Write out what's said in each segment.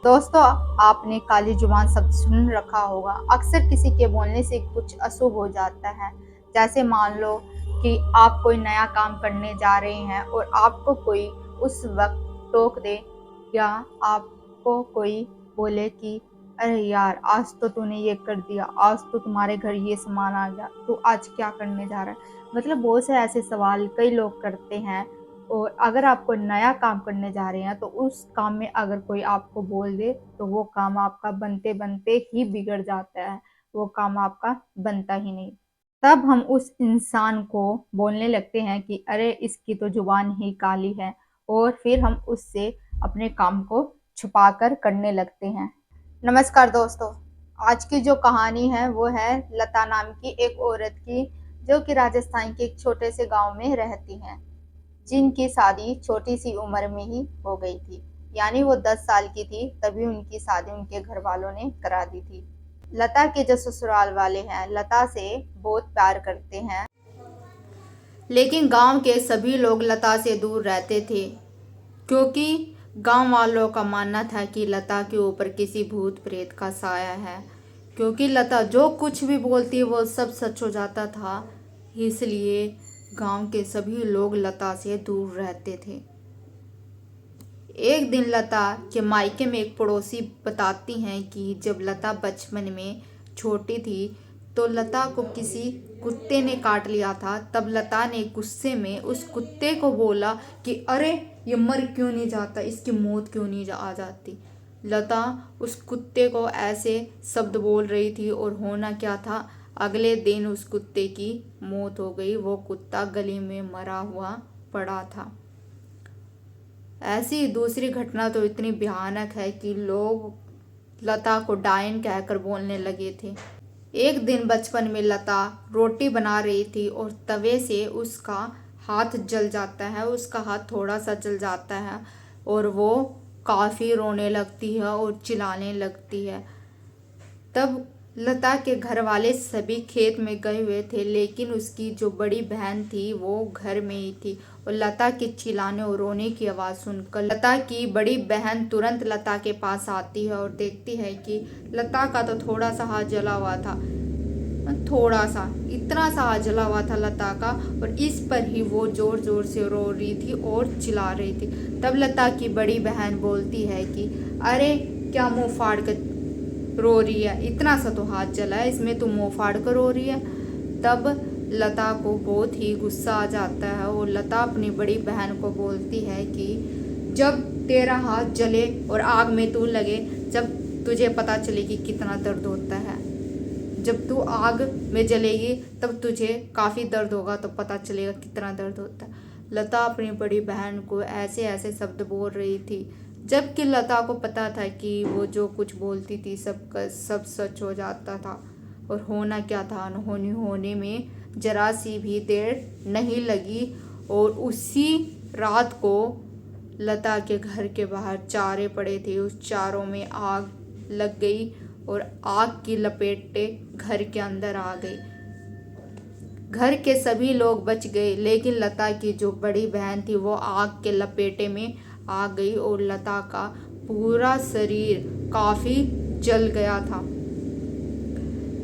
दोस्तों, आपने काली जुबान शब्द सुन रखा होगा। अक्सर किसी के बोलने से कुछ अशुभ हो जाता है। जैसे मान लो कि आप कोई नया काम करने जा रहे हैं और आपको कोई उस वक्त टोक दे, या आपको कोई बोले कि अरे यार, आज तो तूने ये कर दिया, आज तो तुम्हारे घर ये सामान आ गया, तू आज क्या करने जा रहा है। मतलब बहुत से ऐसे सवाल कई लोग करते हैं। और अगर आप कोई नया काम करने जा रहे हैं तो उस काम में अगर कोई आपको बोल दे तो वो काम आपका बनते बनते ही बिगड़ जाता है। वो काम आपका बनता ही नहीं। तब हम उस इंसान को बोलने लगते हैं कि अरे, इसकी तो जुबान ही काली है। और फिर हम उससे अपने काम को छुपा कर करने लगते हैं। नमस्कार दोस्तों, आज की जो कहानी है वो है लता नाम की एक औरत की, जो कि राजस्थान के एक छोटे से गांव में रहती हैं, जिनकी शादी छोटी सी उम्र में ही हो गई थी। यानी वो 10 साल की थी तभी उनकी शादी उनके घर वालों ने करा दी थी। लता के जो ससुराल वाले हैं लता से बहुत प्यार करते हैं, लेकिन गांव के सभी लोग लता से दूर रहते थे, क्योंकि गांव वालों का मानना था कि लता के ऊपर किसी भूत प्रेत का साया है। क्योंकि लता जो कुछ भी बोलती वो सब सच हो जाता था, इसलिए गांव के सभी लोग लता से दूर रहते थे। एक दिन लता के मायके में एक पड़ोसी बताती हैं कि जब लता बचपन में छोटी थी तो लता को किसी कुत्ते ने काट लिया था। तब लता ने गुस्से में उस कुत्ते को बोला कि अरे, ये मर क्यों नहीं जाता, इसकी मौत क्यों नहीं आ जाती। लता उस कुत्ते को ऐसे शब्द बोल रही थी और होना क्या था, अगले दिन उस कुत्ते की मौत हो गई। वो कुत्ता गली में मरा हुआ पड़ा था। ऐसी दूसरी घटना तो इतनी भयानक है कि लोग लता को डायन कहकर बोलने लगे थे। एक दिन बचपन में लता रोटी बना रही थी और तवे से उसका हाथ जल जाता है। उसका हाथ थोड़ा सा जल जाता है और वो काफ़ी रोने लगती है और चिल्लाने लगती है। तब लता के घर वाले सभी खेत में गए हुए थे, लेकिन उसकी जो बड़ी बहन थी वो घर में ही थी। और लता के चिल्लाने और रोने की आवाज़ सुनकर लता की बड़ी बहन तुरंत लता के पास आती है और देखती है कि लता का तो थोड़ा सा हाथ जला हुआ था, थोड़ा सा, इतना सा हाथ जला हुआ था लता का, और इस पर ही वो जोर जोर से रो रही थी और चिल्ला रही थी। तब लता की बड़ी बहन बोलती है कि अरे, क्या मुंह फाड़ कर रो रही है, इतना सा तो हाथ जला है, इसमें तुम मुंह फाड़ कर रो रही है। तब लता को बहुत ही गुस्सा आ जाता है और लता अपनी बड़ी बहन को बोलती है कि जब तेरा हाथ जले और आग में तू लगे, जब तुझे पता चलेगी कितना दर्द होता है। जब तू आग में जलेगी तब तुझे काफ़ी दर्द होगा, तो पता चलेगा कितना दर्द होता है। लता अपनी बड़ी बहन को ऐसे ऐसे शब्द बोल रही थी, जबकि लता को पता था कि वो जो कुछ बोलती थी सब का सब सच हो जाता था। और होना क्या था, अनहोनी होने में जरा सी भी देर नहीं लगी और उसी रात को लता के घर के बाहर चारे पड़े थे, उस चारों में आग लग गई और आग की लपेटे घर के अंदर आ गई। घर के सभी लोग बच गए, लेकिन लता की जो बड़ी बहन थी वो आग के लपेटे में आ गई और लता का पूरा शरीर काफ़ी जल गया था।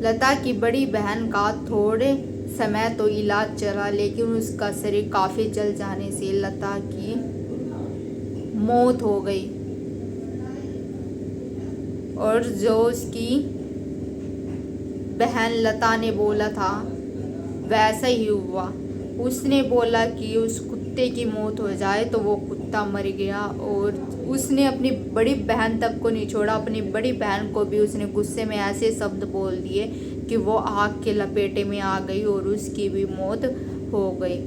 लता की बड़ी बहन का थोड़े समय तो इलाज चला, लेकिन उसका शरीर काफ़ी जल जाने से लता की मौत हो गई। और जो उसकी बहन लता ने बोला था वैसा ही हुआ। उसने बोला कि उस कुत्ते की मौत हो जाए, तो वो कुत्ता मर गया। और उसने अपनी बड़ी बहन तक को नहीं छोड़ा, अपनी बड़ी बहन को भी उसने गुस्से में ऐसे शब्द बोल दिए कि वो आग के लपेटे में आ गई और उसकी भी मौत हो गई।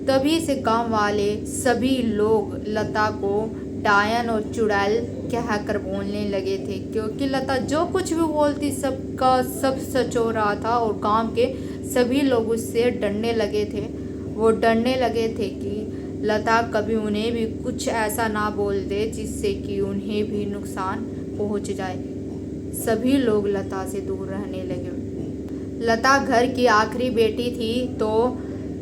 तभी से गांव वाले सभी लोग लता को डायन और चुड़ैल कहकर बोलने लगे थे, क्योंकि लता जो कुछ भी बोलती सबका सब सच हो रहा था और गांव के सभी लोग उससे डरने लगे थे। वो डरने लगे थे कि लता कभी उन्हें भी कुछ ऐसा ना बोल दे जिससे कि उन्हें भी नुकसान पहुंच जाए। सभी लोग लता से दूर रहने लगे। लता घर की आखिरी बेटी थी, तो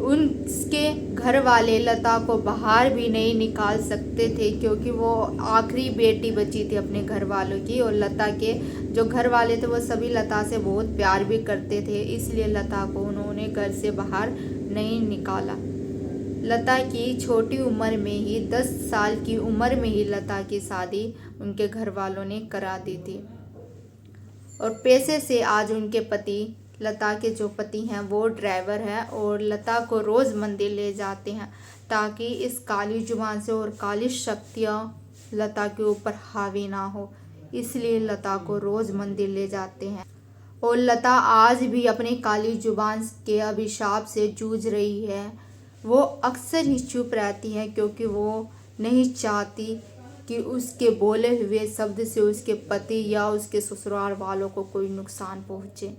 उनके घर वाले लता को बाहर भी नहीं निकाल सकते थे, क्योंकि वो आखिरी बेटी बची थी अपने घर वालों की। और लता के जो घर वाले थे वो सभी लता से बहुत प्यार भी करते थे, इसलिए लता को उन्होंने घर से बाहर नहीं निकाला। लता की छोटी उम्र में ही 10 साल की उम्र में ही लता की शादी उनके घर वालों ने करा दी थी। और पेशे से आज उनके पति, लता के जो पति हैं, वो ड्राइवर हैं और लता को रोज़ मंदिर ले जाते हैं ताकि इस काली जुबान से और काली शक्तियाँ लता के ऊपर हावी ना हो, इसलिए लता को रोज़ मंदिर ले जाते हैं। और लता आज भी अपनी काली जुबान के अभिशाप से जूझ रही है। वो अक्सर ही चुप रहती है क्योंकि वो नहीं चाहती कि उसके बोले हुए शब्द से उसके पति या उसके ससुराल वालों को कोई नुकसान पहुँचे।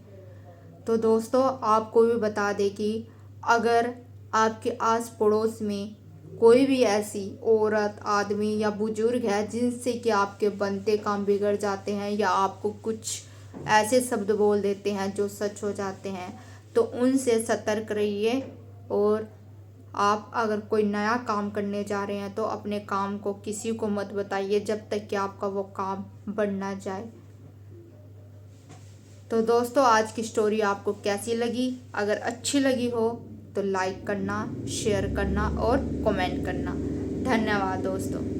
तो दोस्तों, आपको भी बता दें कि अगर आपके आस पड़ोस में कोई भी ऐसी औरत, आदमी या बुजुर्ग है जिनसे कि आपके बनते काम बिगड़ जाते हैं या आपको कुछ ऐसे शब्द बोल देते हैं जो सच हो जाते हैं, तो उनसे सतर्क रहिए। और आप अगर कोई नया काम करने जा रहे हैं तो अपने काम को किसी को मत बताइए जब तक कि आपका वो काम बन ना जाए। तो दोस्तों, आज की स्टोरी आपको कैसी लगी? अगर अच्छी लगी हो तो लाइक करना, शेयर करना और कमेंट करना। धन्यवाद दोस्तों।